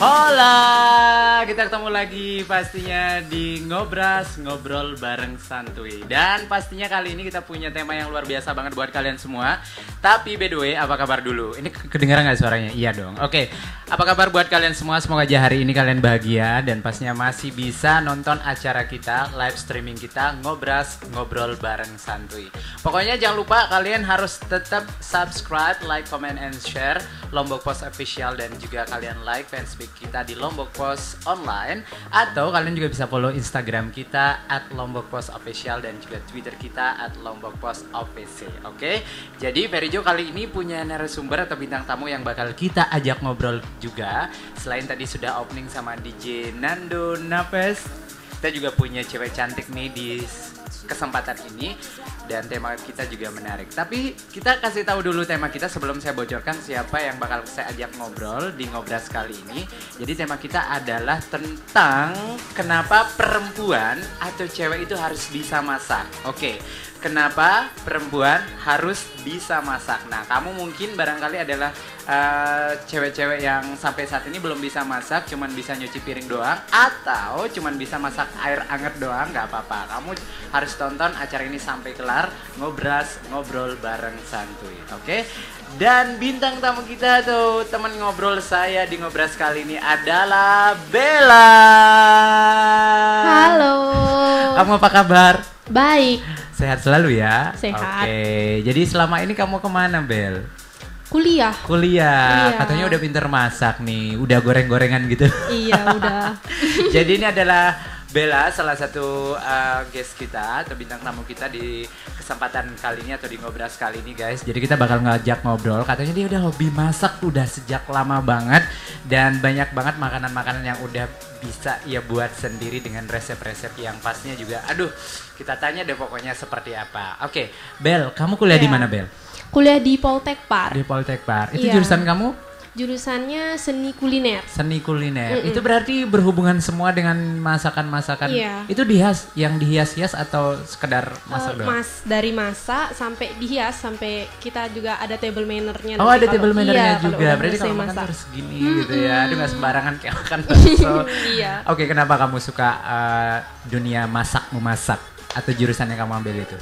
Hola, kita ketemu lagi pastinya di Ngobras, ngobrol bareng santuy. Dan pastinya kali ini kita punya tema yang luar biasa banget buat kalian semua. Tapi by the way, apa kabar dulu? Ini kedengaran nggak suaranya? Iya dong. Oke, apa kabar buat kalian semua? Semoga aja hari ini kalian bahagia dan pastinya masih bisa nonton acara kita, live streaming kita, Ngobras, ngobrol bareng santuy. Pokoknya jangan lupa kalian harus tetap subscribe, like, comment, and share Lombok Post Official, dan juga kalian like fanspage kita di Lombok Post Online, atau kalian juga bisa follow Instagram kita @lombokpostofficial dan juga Twitter kita @lombokpostofficial. Oke, jadi Verijo kali ini punya narasumber atau bintang tamu yang bakal kita ajak ngobrol juga. Selain tadi sudah opening sama DJ Nando Napes, kita juga punya cewek cantik nih di kesempatan ini, dan tema kita juga menarik. Tapi kita kasih tahu dulu tema kita sebelum saya bocorkan siapa yang bakal saya ajak ngobrol di Ngobras kali ini. Jadi tema kita adalah tentang kenapa perempuan atau cewek itu harus bisa masak. Oke, kenapa perempuan harus bisa masak? Nah, kamu mungkin barangkali adalah cewek-cewek yang sampai saat ini belum bisa masak, cuman bisa nyuci piring doang, atau cuman bisa masak air anget doang, nggak apa-apa. Kamu harus tonton acara ini sampai kelar, Ngobras, ngobrol bareng santuy. Oke? Dan bintang tamu kita tuh, teman ngobrol saya di Ngobras kali ini adalah Bella. Halo. Kamu apa kabar? Baik. Sehat selalu ya? Sehat. Oke, jadi selama ini kamu kemana, Bel? Kuliah. Kuliah. Iya. Katanya udah pinter masak nih, udah goreng-gorengan gitu. Iya, udah. Jadi ini adalah Bella, salah satu guest kita atau bintang tamu kita di kesempatan kali ini atau di Ngobras kali ini, guys. Jadi kita bakal ngajak ngobrol. Katanya dia udah hobi masak udah sejak lama banget, dan banyak banget makanan-makanan yang udah bisa ia buat sendiri dengan resep-resep yang pastinya juga. Aduh, kita tanya deh pokoknya seperti apa. Oke, Bel, kamu kuliah di mana, Bel? Kuliah di Poltek Par. Di Poltek Par. Itu Iya. jurusan kamu? Jurusannya seni kuliner. Seni kuliner. Itu berarti berhubungan semua dengan masakan-masakan. Iya. Itu yang dihias-hias atau sekedar masak doang? Dari masak sampai dihias, sampai kita juga ada table mannernya. Oh, ada table mannernya iya, juga. Berarti kalau makan masak harus gini gitu ya. Aduh, gak sembarangan kayak makan bakso. Iya. Oke, kenapa kamu suka dunia memasak atau jurusan yang kamu ambil itu?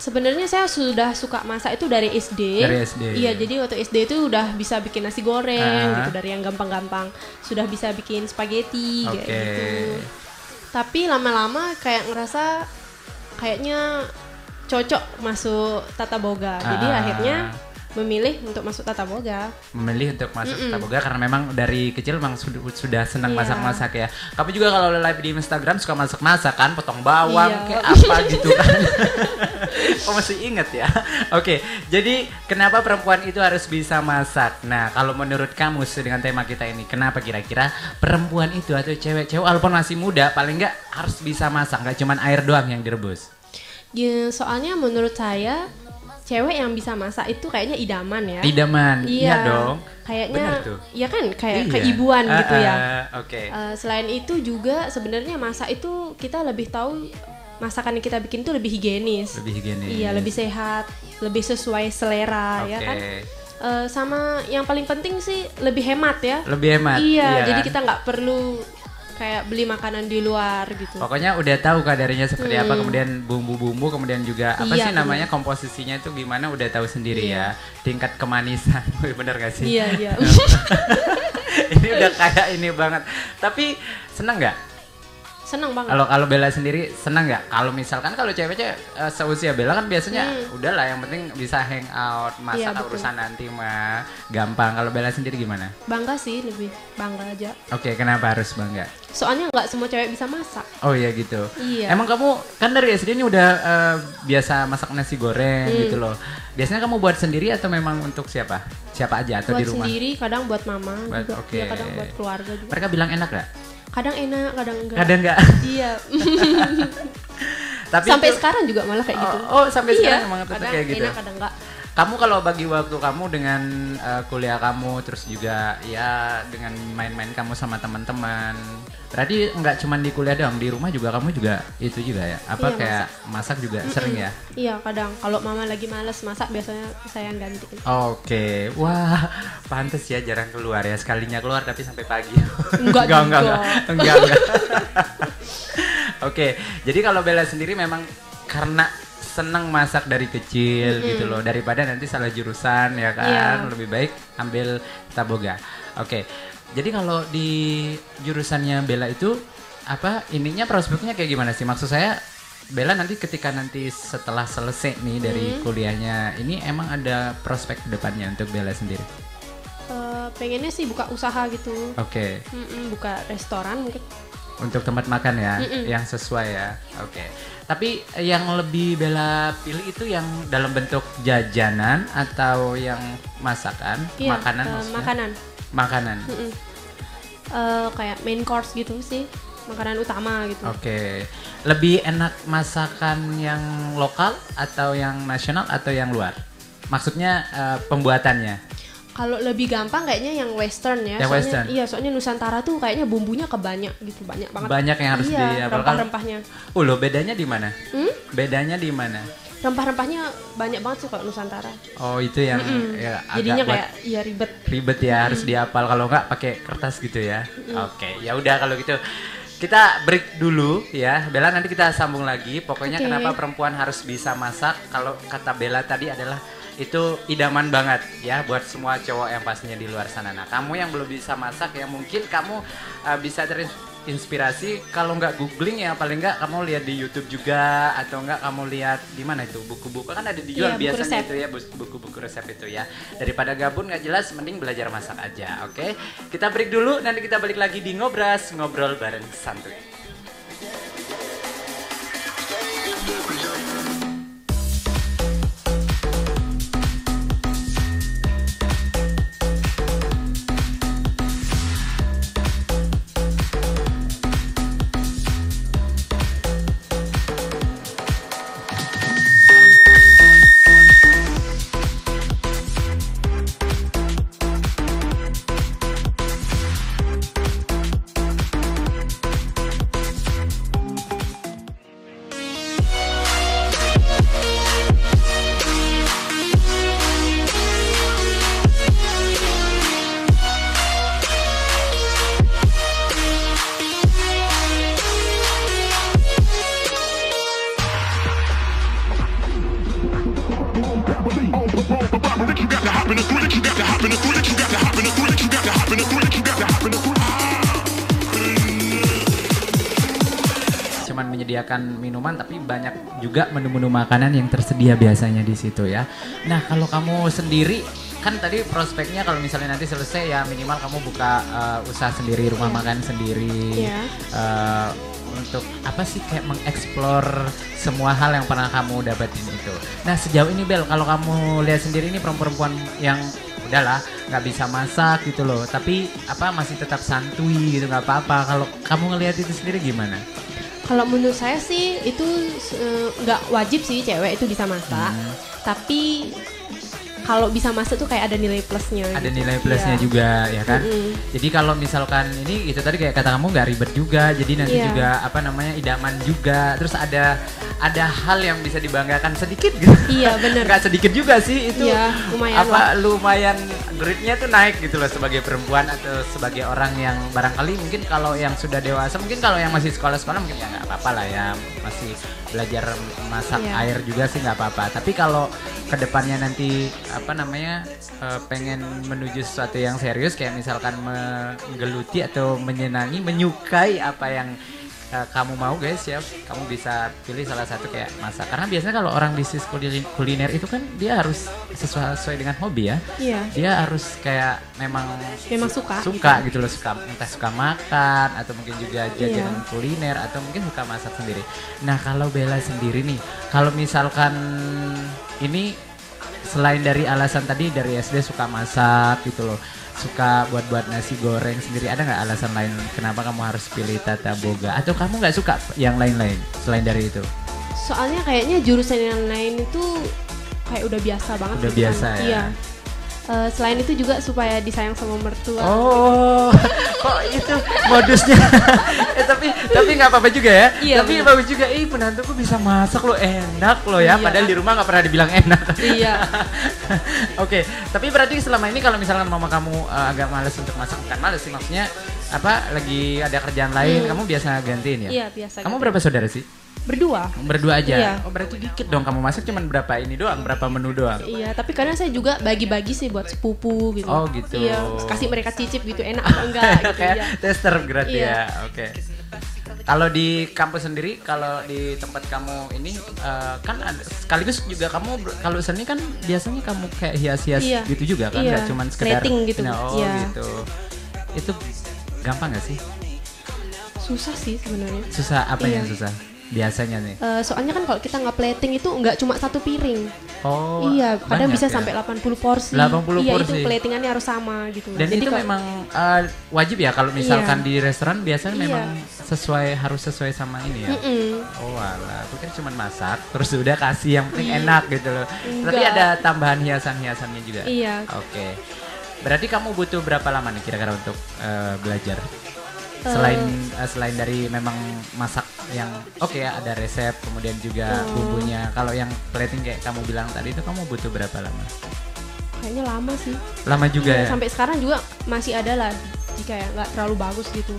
Sebenarnya saya sudah suka masak itu dari SD. Dari SD. Iya, jadi waktu SD itu udah bisa bikin nasi goreng gitu, dari yang gampang-gampang. Sudah bisa bikin spaghetti kayak gitu. Tapi lama-lama kayak ngerasa kayaknya cocok masuk tata boga. Jadi akhirnya memilih untuk masuk tata boga. Memilih untuk masuk tata boga karena memang dari kecil memang sudah senang Iya. masak-masak ya. Kamu juga kalau live di Instagram suka masak-masak kan, potong bawang Iya. kayak apa gitu kan. Oh, masih inget ya. Oke, jadi kenapa perempuan itu harus bisa masak? Nah, kalau menurut kamu dengan tema kita ini, kenapa kira-kira perempuan itu atau cewek-cewek walaupun masih muda paling nggak harus bisa masak, nggak cuman air doang yang direbus? Ya, soalnya menurut saya cewek yang bisa masak itu kayaknya idaman ya. Idaman, iya dong. Kayaknya, benar tuh. ya kan kayak Iya. keibuan gitu ya. Oke. Selain itu juga sebenarnya masak itu kita lebih tahu masakan yang kita bikin itu lebih higienis. Lebih higienis. Iya, lebih sehat, lebih sesuai selera ya kan. Sama yang paling penting sih lebih hemat ya. Lebih hemat. Iya, jadi kan? kita nggak perlu kayak beli makanan di luar gitu. Pokoknya udah tahu kadarnya seperti apa, kemudian bumbu-bumbu, kemudian juga apa Iya, sih namanya komposisinya itu gimana udah tahu sendiri ya. Tingkat kemanisan, bener gak sih? Iya, iya. Ini udah kayak ini banget. Tapi seneng nggak? Senang banget. Kalau Bella sendiri senang nggak? Kalau misalkan kalau cewek-cewek seusia Bella kan biasanya udahlah yang penting bisa hang out, masak urusan nanti mah gampang. Kalau Bella sendiri gimana? Bangga sih, lebih bangga aja. Oke, kenapa harus bangga? Soalnya nggak semua cewek bisa masak. Oh iya gitu. Iya. Emang kamu kan dari SD ini udah biasa masak nasi goreng gitu loh. Biasanya kamu buat sendiri atau memang untuk siapa? Siapa aja atau buat di rumah? Buat sendiri, kadang buat mama juga. Okay. Ya, kadang buat keluarga juga. Mereka bilang enak gak? Kadang enak, kadang enggak. Kadang enggak? Iya. Tapi sampai itu, sekarang juga malah kayak gitu. Oh sampai sekarang emang tetap kayak gitu? Kadang enak, kadang enggak. Kamu kalau bagi waktu kamu dengan kuliah kamu, terus juga ya dengan main-main kamu sama teman-teman, berarti nggak cuma di kuliah doang, di rumah juga kamu juga itu juga ya? Apa kayak masak juga sering ya? Iya kadang, kalau mama lagi males masak biasanya saya yang ganti. Oke, wah pantes ya jarang keluar ya, sekalinya keluar tapi sampai pagi. Enggak. Oke, jadi kalau Bella sendiri memang karena senang masak dari kecil gitu loh, daripada nanti salah jurusan ya kan, lebih baik ambil taboga. Oke, jadi kalau di jurusannya Bella itu apa ininya prospeknya kayak gimana sih? Maksud saya Bella nanti ketika nanti setelah selesai nih dari kuliahnya ini emang ada prospek kedepannya untuk Bella sendiri? Pengennya sih buka usaha gitu. Oke. Buka restoran mungkin. Untuk tempat makan ya, yang sesuai ya. Oke. Tapi yang lebih Bella pilih itu yang dalam bentuk jajanan atau yang masakan, makanan maksudnya? Makanan. Kayak main course gitu sih, makanan utama gitu. Oke. Lebih enak masakan yang lokal atau yang nasional atau yang luar? Maksudnya pembuatannya? Kalau lebih gampang kayaknya yang western ya. Yang western. Iya, soalnya Nusantara tuh kayaknya bumbunya kebanyak gitu, banyak banget. Banyak yang harus rempah-rempahnya. Loh, bedanya di mana? Bedanya di mana? Rempah-rempahnya banyak banget sih kalau Nusantara. Oh, itu yang ya, jadinya kayak ya ribet. Ribet ya, harus dihafal, kalau nggak pakai kertas gitu ya. Oke, ya udah kalau gitu. Kita break dulu ya. Bella nanti kita sambung lagi. Pokoknya kenapa perempuan harus bisa masak? Kalau kata Bella tadi adalah itu idaman banget ya buat semua cowok yang pastinya di luar sana. Nah, kamu yang belum bisa masak ya mungkin kamu bisa terinspirasi, kalau nggak googling ya paling nggak kamu lihat di YouTube juga, atau nggak kamu lihat di mana itu buku-buku kan ada dijual biasanya itu ya, buku-buku resep itu ya. Daripada gabung nggak jelas, mending belajar masak aja. Oke, kita break dulu, nanti kita balik lagi di Ngobras, ngobrol bareng santuy. Cuman menyediakan minuman, tapi banyak juga menu-menu makanan yang tersedia biasanya di situ ya. Nah, kalau kamu sendiri kan tadi prospeknya kalau misalnya nanti selesai ya minimal kamu buka usaha sendiri, rumah makan sendiri. Untuk apa sih, kayak mengeksplor semua hal yang pernah kamu dapetin itu. Nah, sejauh ini Bel, kalau kamu lihat sendiri ini perempuan yang udahlah nggak bisa masak gitu loh, tapi apa masih tetap santuy gitu, nggak apa-apa. Kalau kamu ngelihat itu sendiri gimana? Kalau menurut saya sih itu nggak wajib sih cewek itu bisa masak, tapi kalau bisa masak tuh kayak ada nilai plusnya. Ada nilai plusnya juga ya kan. Jadi kalau misalkan ini itu tadi kayak kata kamu nggak ribet juga, jadi nanti juga apa namanya idaman juga. Terus ada hal yang bisa dibanggakan sedikit gitu. Iya benar. Nggak sedikit juga sih itu. Iya, lumayan lumayan grade-nya tuh naik gitu loh sebagai perempuan atau sebagai orang yang barangkali mungkin kalau yang sudah dewasa, mungkin kalau yang masih sekolah-sekolah mungkin ya nggak apa-apa lah ya, masih belajar masak air juga sih nggak apa-apa. Tapi kalau kedepannya nanti apa namanya pengen menuju sesuatu yang serius, kayak misalkan menggeluti atau menyenangi, menyukai apa yang kamu mau guys ya, kamu bisa pilih salah satu kayak masak. Karena biasanya kalau orang bisnis kuliner itu kan dia harus sesuai dengan hobi ya. Iya. Dia harus kayak memang suka gitu loh, entah suka makan atau mungkin juga jajanan kuliner atau mungkin suka masak sendiri. Nah kalau Bella sendiri nih, kalau misalkan ini selain dari alasan tadi dari SD suka masak gitu loh, suka buat nasi goreng sendiri, ada nggak alasan lain kenapa kamu harus pilih Tata Boga? Atau kamu nggak suka yang lain-lain selain dari itu? Soalnya kayaknya jurusan yang lain itu kayak udah biasa banget. Udah biasa ya? Iya. Selain itu juga supaya disayang sama mertua. Oh, kok itu modusnya? Tapi nggak apa-apa juga ya. Iya, tapi bagus juga. Penantuku bisa masak loh, enak loh ya. Iya. Padahal di rumah nggak pernah dibilang enak. Iya. Oke, tapi berarti selama ini kalau misalkan mama kamu agak males untuk masak, bukan males sih maksudnya, lagi ada kerjaan lain, kamu biasa gantiin ya? Iya biasa. Kamu berapa saudara sih? Berdua aja. Iya. Oh berarti dikit dong, kamu masak cuman berapa ini doang, berapa menu doang? Iya, tapi kadang saya juga bagi-bagi sih buat sepupu gitu. Oh gitu. Iya, kasih mereka cicip gitu, enak atau enggak gitu. Kayak ya. tester berarti Iya. ya. Oke. Kalau di kampus sendiri, kalau di tempat kamu ini kan ada, sekaligus juga kamu kalau seni kan biasanya kamu kayak hias-hias gitu juga kan, nggak cuman sekedar plating gitu. Gitu. Itu gampang nggak sih? Susah sih sebenarnya. Susah apa yang susah? Biasanya nih. Soalnya kan kalau kita nggak plating itu nggak cuma satu piring. Oh. Iya, kadang bisa ya? sampai 80 porsi. 80 iya, porsi. itu platingannya harus sama gitu. Dan jadi itu memang wajib ya kalau misalkan di restoran biasanya memang harus sesuai sama ini ya. Oh alah, aku kan cuma masak terus udah kasih yang penting enak gitu loh. Enggak. Tapi ada tambahan hiasan-hiasannya juga. Iya. Oke. Berarti kamu butuh berapa lama nih kira-kira untuk belajar? Selain dari memang masak yang ya ada resep, kemudian juga bumbunya. Kalau yang plating kayak kamu bilang tadi itu kamu butuh berapa lama? Kayaknya lama sih. Lama juga ya? Sampai sekarang juga masih ada lah jika ya nggak terlalu bagus gitu.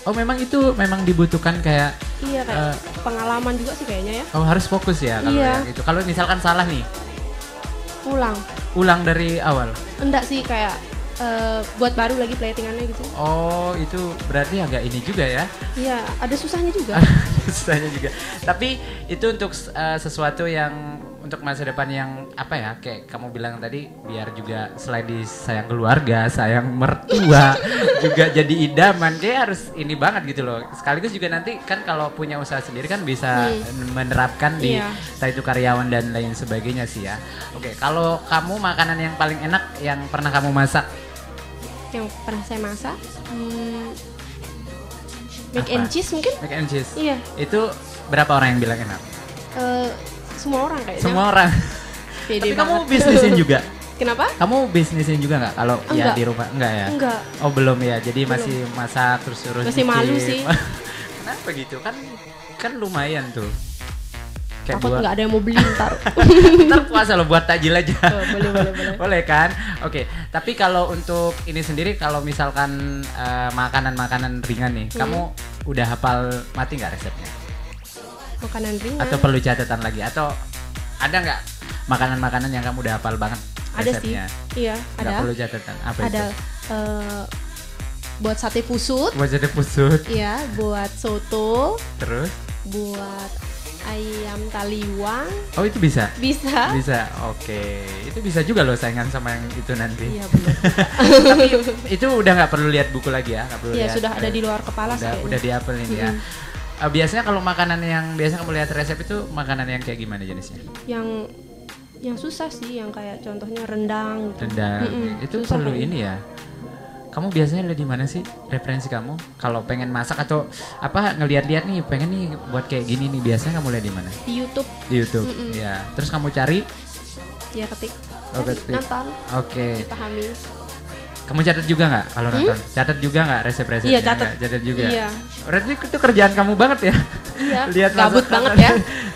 Oh memang itu memang dibutuhkan kayak kayak pengalaman juga sih kayaknya ya. Oh harus fokus ya kalau yang itu. Kalau misalkan salah nih, ulang dari awal. Enggak sih, kayak buat baru lagi platingannya gitu. Oh itu berarti agak ini juga ya? Iya, ada susahnya juga. Susahnya juga. Tapi itu untuk sesuatu yang untuk masa depan yang kayak kamu bilang tadi, biar juga selain disayang keluarga, sayang mertua, juga jadi idaman, kayak harus ini banget gitu loh. Sekaligus juga nanti kan kalau punya usaha sendiri kan bisa menerapkan di entah itu karyawan dan lain sebagainya sih ya. Oke, kalau kamu makanan yang paling enak yang pernah kamu masak? Yang pernah saya masak mac and cheese mungkin. Mac and cheese. Iya. Itu berapa orang yang bilang enak? Semua orang kayaknya. Semua orang. Tapi kamu bisnisin juga? Kenapa? Kamu bisnisin juga nggak kalau ya di rumah? Enggak ya? Enggak. Oh belum ya, jadi masih masak terus suruh masih malu sih. Kenapa gitu? Kan lumayan tuh. Takut nggak ada yang mau beli ntar. Ntar puasa loh buat takjil aja. Boleh. Boleh kan? Oke. Tapi kalau untuk ini sendiri, kalau misalkan makanan-makanan ringan nih, kamu udah hafal mati nggak resepnya? Makanan ringan. Atau perlu catatan lagi? Atau ada nggak makanan-makanan yang kamu udah hafal banget resepnya? Ada sih. Iya, ada. Nggak perlu catatan. Apa ada, itu? Buat sate pusut. Buat sate pusut. Iya, buat soto. Terus? Buat ayam taliwang. Oh itu bisa? Bisa. Bisa, oke. Itu bisa juga loh saingan sama yang itu nanti. Iya benar. Tapi itu udah nggak perlu lihat buku lagi ya? Nggak perlu lihat. Sudah ada di luar kepala sih. Udah dihafalin ya. Biasanya kalau makanan yang biasa kamu lihat resep itu makanan yang kayak gimana jenisnya? Yang susah sih, yang kayak contohnya rendang. Rendang, itu perlu ini ya. Kamu biasanya lihat di mana sih referensi kamu? Kalau pengen masak atau ngelihat-lihat nih, pengen nih buat kayak gini nih, biasanya kamu lihat di mana? Di YouTube. Di YouTube. Ya. Terus kamu cari? Ya ketik. Ketik. Nonton. Oke. Dipahami. Kamu catat juga nggak kalau nonton? Catat juga nggak resep-resepnya? Iya catat. Catat juga. Iya. Berarti itu kerjaan kamu banget ya? Iya. Lihat gabut banget ya.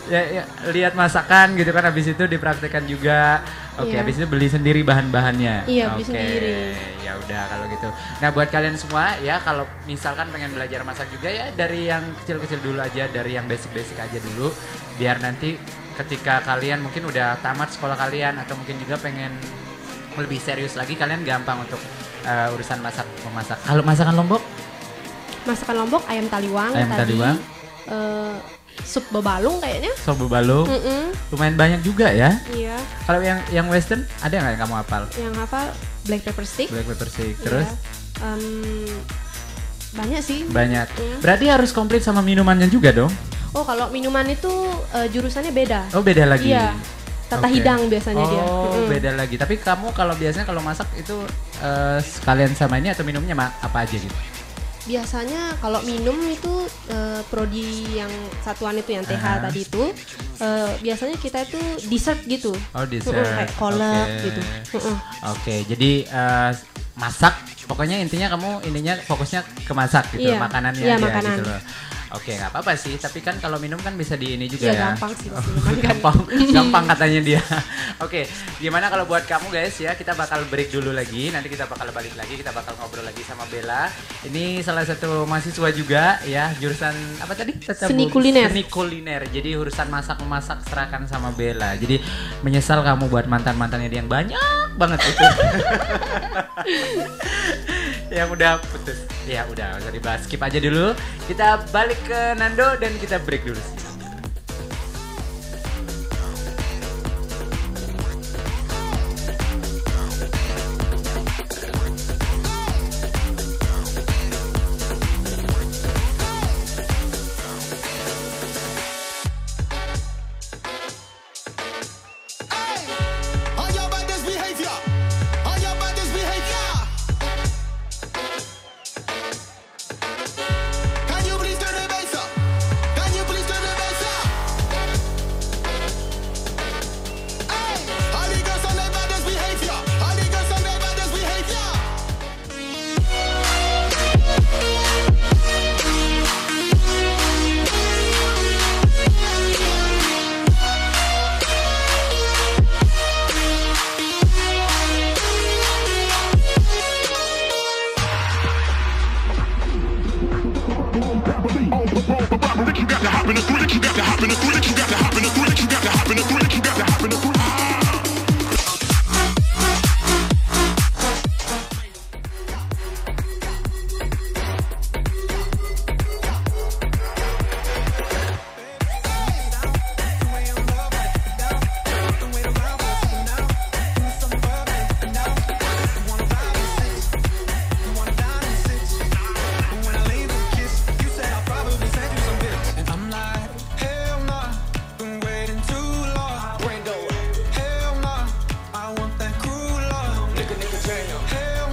ya. Lihat masakan gitu kan, habis itu dipraktekkan juga. Oke, habis itu beli sendiri bahan-bahannya. Iya, beli sendiri. Ya udah kalau gitu. Nah, buat kalian semua ya, kalau misalkan pengen belajar masak juga ya, dari yang kecil-kecil dulu aja, dari yang basic-basic aja dulu, biar nanti ketika kalian mungkin udah tamat sekolah kalian atau mungkin juga pengen lebih serius lagi, kalian gampang untuk urusan memasak. Kalau masakan Lombok? Masakan Lombok ayam taliwang. Ayam taliwang. Sup bebalung kayaknya. Sup bebalung. Lumayan banyak juga ya. Iya. Kalau yang western ada nggak yang kamu hafal? Yang hafal black pepper stick. Black pepper stick. Terus? Iya. Banyak sih. Banyak. Berarti harus komplit sama minumannya juga dong? Oh, kalau minuman itu jurusannya beda. Oh, beda lagi. Iya. Tata hidang biasanya dia. Oh, beda lagi. Tapi kamu kalau biasanya kalau masak itu sekalian sama ini atau minumnya apa aja gitu? Biasanya kalau minum itu prodi yang satuan itu yang TH tadi itu biasanya kita itu dessert gitu. Oh, dessert. Kayak kolak gitu. Oke, jadi masak. Pokoknya intinya kamu fokusnya ke masak gitu, makanannya iya, aja makanan. gitu loh. Oke, nggak apa-apa sih. Tapi kan kalau minum kan bisa di ini juga ya. ya. Gampang sih. Gampang katanya dia. Oke, gimana kalau buat kamu guys ya, kita bakal break dulu lagi. Nanti kita bakal balik lagi, kita bakal ngobrol lagi sama Bella. Ini salah satu mahasiswa juga ya, jurusan apa tadi? Seni kuliner. Seni kuliner. Jadi urusan masak-memasak serahkan sama Bella. Jadi menyesal kamu buat mantan-mantannya dia yang banyak banget itu. Yang udah putus. Ya udah, usah dibahas. Skip aja dulu. Kita balik ke Nando dan kita break dulu.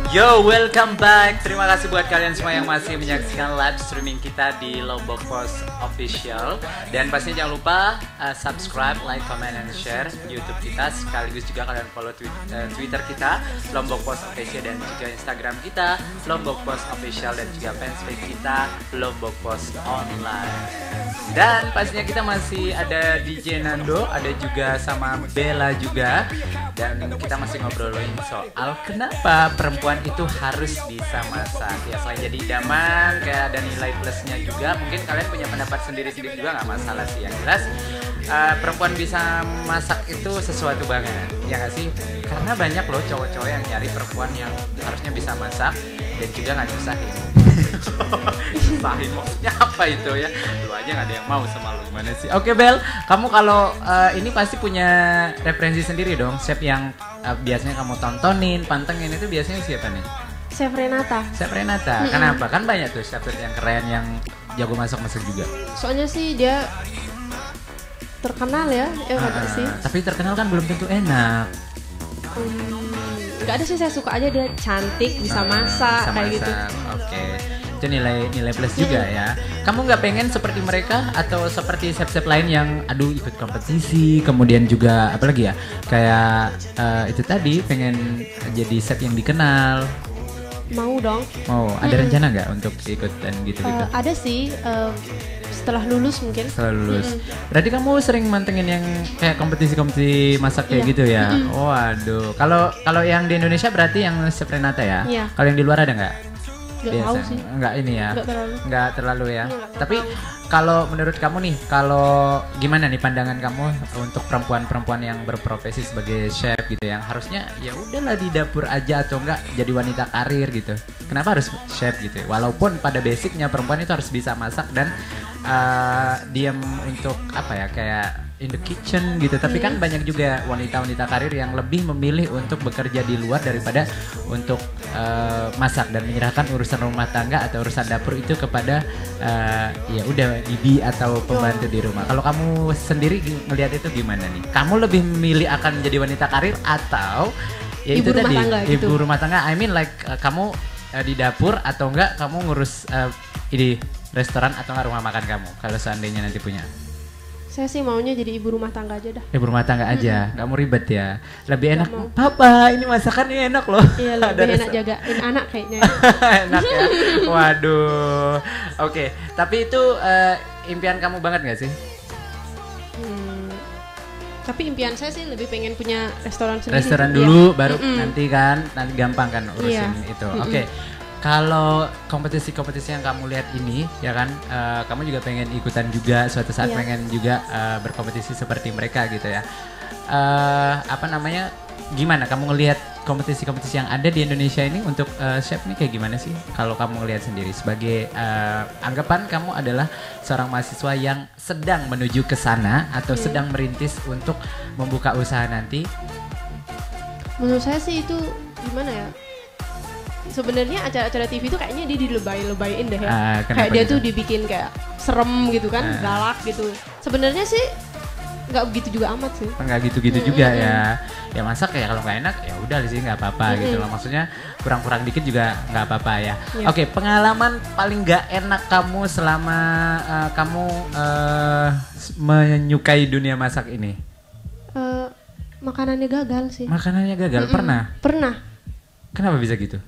Yo, welcome back. Terima kasih buat kalian semua yang masih menyaksikan live streaming kita di Lombok Post Official. Dan pastinya jangan lupa subscribe, like, comment, and share YouTube kita. Sekaligus juga kalian follow Twitter kita Lombok Post Official, dan juga Instagram kita Lombok Post Official, dan juga fanspage kita Lombok Post Online. Dan pastinya kita masih ada DJ Nando, ada juga sama Bella juga. Dan kita masih ngobrolin soal kenapa perempuan itu harus bisa masak. Ya, selain jadi idaman, kayak ada nilai plusnya juga. Mungkin kalian punya pendapat sendiri-sendiri juga, nggak masalah sih. Yang jelas perempuan bisa masak itu sesuatu banget, ya nggak sih? Karena banyak loh cowok-cowok yang nyari perempuan yang harusnya bisa masak dan juga nggak nyusahin. Nyusahin maksudnya apa itu ya? Lu aja nggak ada yang mau sama lu, gimana sih? Oke Bel, kamu kalau ini pasti punya referensi sendiri dong. Chef yang biasanya kamu tontonin, pantengin itu biasanya siapa nih? Chef Renata. Chef Renata. Kenapa? Kan banyak tuh chef yang keren yang jago masak-masak juga. Soalnya sih dia terkenal ya, sih. Tapi terkenal kan belum tentu enak. Gak ada sih, saya suka aja dia cantik, bisa masak kayak gitu. Oke. Itu nilai plus juga ya. Kamu nggak pengen seperti mereka atau seperti chef-chef lain yang ikut kompetisi, kemudian juga apalagi ya kayak itu tadi pengen jadi chef yang dikenal? Mau dong. Mau. Ada rencana nggak untuk ikut dan gitu-gitu? Ada sih. Setelah lulus mungkin. Setelah lulus. Berarti kamu sering mantengin yang kayak kompetisi-kompetisi masak kayak gitu ya? Waduh. Kalau yang di Indonesia berarti yang Chef Renata ya? Iya. Kalau yang di luar ada nggak? Nggak tahu sih. Nggak ini ya. Nggak terlalu ya. Iya, Tapi kalau menurut kamu nih, kalau gimana nih pandangan kamu untuk perempuan-perempuan yang berprofesi sebagai chef gitu, yang harusnya ya udahlah di dapur aja atau enggak jadi wanita karir gitu. Kenapa harus chef gitu? Walaupun pada basicnya perempuan itu harus bisa masak dan diam untuk apa ya, kayak in the kitchen gitu. Tapi kan banyak juga wanita-wanita karir yang lebih memilih untuk bekerja di luar daripada untuk masak dan menyerahkan urusan rumah tangga atau urusan dapur itu kepada ya udah bibi atau pembantu di rumah. Kalau kamu sendiri ngelihat itu gimana nih? Kamu lebih memilih akan jadi wanita karir atau ya ibu itu rumah tadi tangga, ibu gitu. rumah tangga? I mean like kamu di dapur atau enggak kamu ngurus ini restoran atau enggak rumah makan kamu kalau seandainya nanti punya? Saya sih maunya jadi ibu rumah tangga aja dah. Ibu rumah tangga aja, nggak mau ribet ya. Lebih enak, mau. papa ini masakannya enak loh. Iya, lebih enak jagain anak kayaknya. Enak ya. Waduh. Oke, tapi itu impian kamu banget nggak sih? Tapi impian saya sih lebih pengen punya restoran sendiri. Restoran dulu, baru nanti kan, nanti gampang kan urusin itu. Oke. Kalau kompetisi-kompetisi yang kamu lihat ini, ya kan, kamu juga pengen ikutan juga suatu saat, pengen juga berkompetisi seperti mereka gitu ya. Apa namanya? Gimana kamu ngelihat kompetisi-kompetisi yang ada di Indonesia ini untuk chef ini kayak gimana sih? Kalau kamu ngelihat sendiri sebagai anggapan kamu adalah seorang mahasiswa yang sedang menuju ke sana atau sedang merintis untuk membuka usaha nanti. Menurut saya sih itu gimana ya? Sebenarnya acara-acara TV itu kayaknya dia dilebay-lebayin deh ya. Kayak dia gitu? tuh dibikin kayak serem gitu kan, galak gitu. Sebenarnya sih nggak begitu juga amat sih. Nggak gitu-gitu juga ya. Ya masak ya kalau nggak enak ya udah sih nggak apa-apa gitu loh. Maksudnya kurang-kurang dikit juga nggak apa-apa ya. Oke, pengalaman paling nggak enak kamu selama kamu menyukai dunia masak ini? Makanannya gagal sih. Makanannya gagal pernah? Pernah. Kenapa bisa gitu?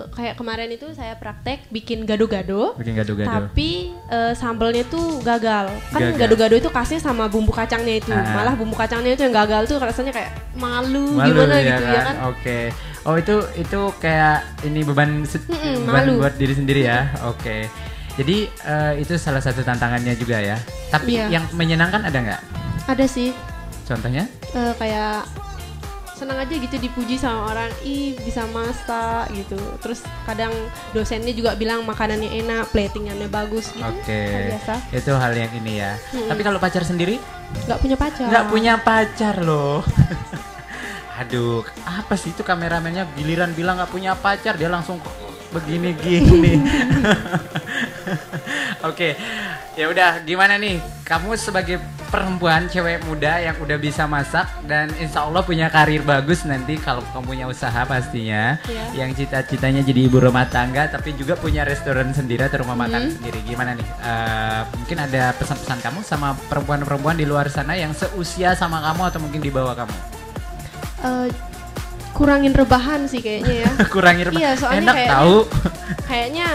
Kayak kemarin itu saya praktek bikin gado-gado. Tapi sambelnya tuh gagal. Kan gado-gado itu kasih sama bumbu kacangnya itu. Malah bumbu kacangnya itu yang gagal tuh rasanya kayak malu gimana ya gitu kan? Ya kan. Oke. Oh itu kayak ini beban buat diri sendiri ya. Oke. Jadi itu salah satu tantangannya juga ya. Tapi yang menyenangkan ada nggak? Ada sih. Contohnya? Kayak senang aja gitu dipuji sama orang, ih bisa masak gitu. Terus kadang dosennya juga bilang makanannya enak, platingannya bagus gitu. Oke. Itu hal yang ini ya. Tapi kalau pacar sendiri? Nggak punya pacar. Nggak punya pacar loh. Aduh, apa sih itu kameramennya giliran bilang nggak punya pacar dia langsung begini-gini. Oke, ya udah gimana nih? Kamu sebagai perempuan cewek muda yang udah bisa masak dan insya Allah punya karir bagus nanti kalau kamu punya usaha pastinya, yang cita-citanya jadi ibu rumah tangga tapi juga punya restoran sendiri atau rumah makan sendiri. Gimana nih? Mungkin ada pesan-pesan kamu sama perempuan-perempuan di luar sana yang seusia sama kamu atau mungkin di bawah kamu? Kurangin rebahan sih kayaknya ya. Kurangin rebahan. Iya, soalnya enak tahu. Kayaknya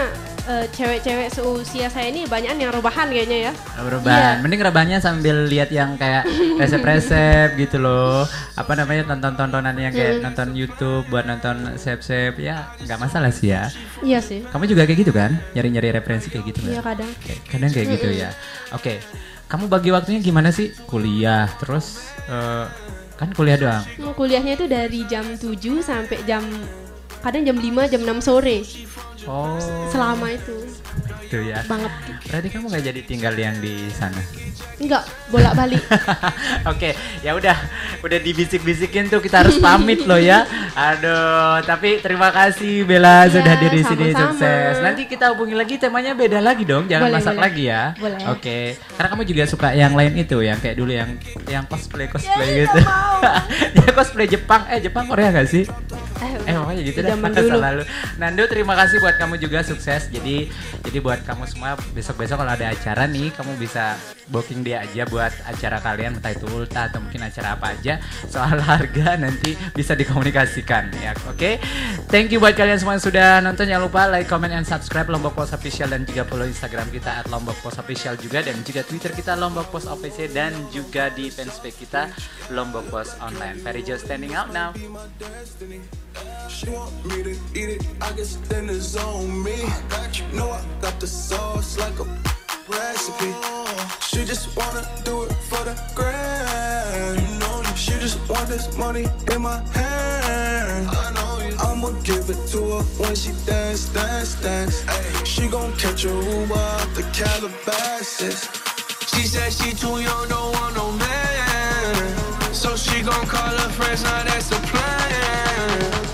cewek-cewek seusia saya ini banyak yang rebahan kayaknya ya. Rebahan. Mending rebahannya sambil lihat yang kayak resep-resep gitu loh. Apa namanya, tonton-tontonan yang kayak nonton YouTube buat nonton chef-chef ya, nggak masalah sih ya. Iya sih. Kamu juga kayak gitu kan? Nyari-nyari referensi kayak gitu kan? Iya kadang. Kadang kayak gitu ya. Oke. Kamu bagi waktunya gimana sih? Kuliah terus kan kuliah doang? Kuliahnya itu dari jam 7 sampai kadang jam 5, jam 6 sore. Oh. Selama itu. Itu ya. Banget. Berarti kamu nggak jadi tinggal yang di sana? Enggak, bolak-balik. Oke, ya udah dibisik-bisikin tuh kita harus pamit loh ya. Aduh, tapi terima kasih Bella sudah hadir di sini, sukses. Nanti kita hubungi lagi, temanya beda lagi dong, jangan masak lagi ya. Boleh. Oke, karena kamu juga suka yang lain itu, yang kayak dulu yang cosplay gitu. Ya cosplay Jepang, Jepang Korea gak sih? Pokoknya gitu dah. Selalu. Nando, terima kasih buat kamu juga, sukses. Jadi buat kamu semua besok-besok kalau ada acara nih, kamu bisa booking dia aja buat acara kalian, entah itu ulta atau mungkin acara apa aja. Soal harga nanti bisa dikomunikasikan ya. Oke. Thank you buat kalian semua yang sudah nonton. Jangan lupa like, comment, and subscribe Lombok Post Official dan juga follow Instagram kita @lombokpostofficial juga, dan juga Twitter kita Lombok Post Official, dan juga di fanspage kita Lombok Post Online. Very just standing out now. She want me to eat it, I guess then it's on me. I got you, know I got the sauce like a recipe. She just wanna do it for the grand. You know you. She just want this money in my hand. I know you. I'ma give it to her when she dance, dance, dance. Ay, she gon' catch a Uber out the Calabasas. She said she too young, don't want no man. So she gon' call her friends, now that's the plan.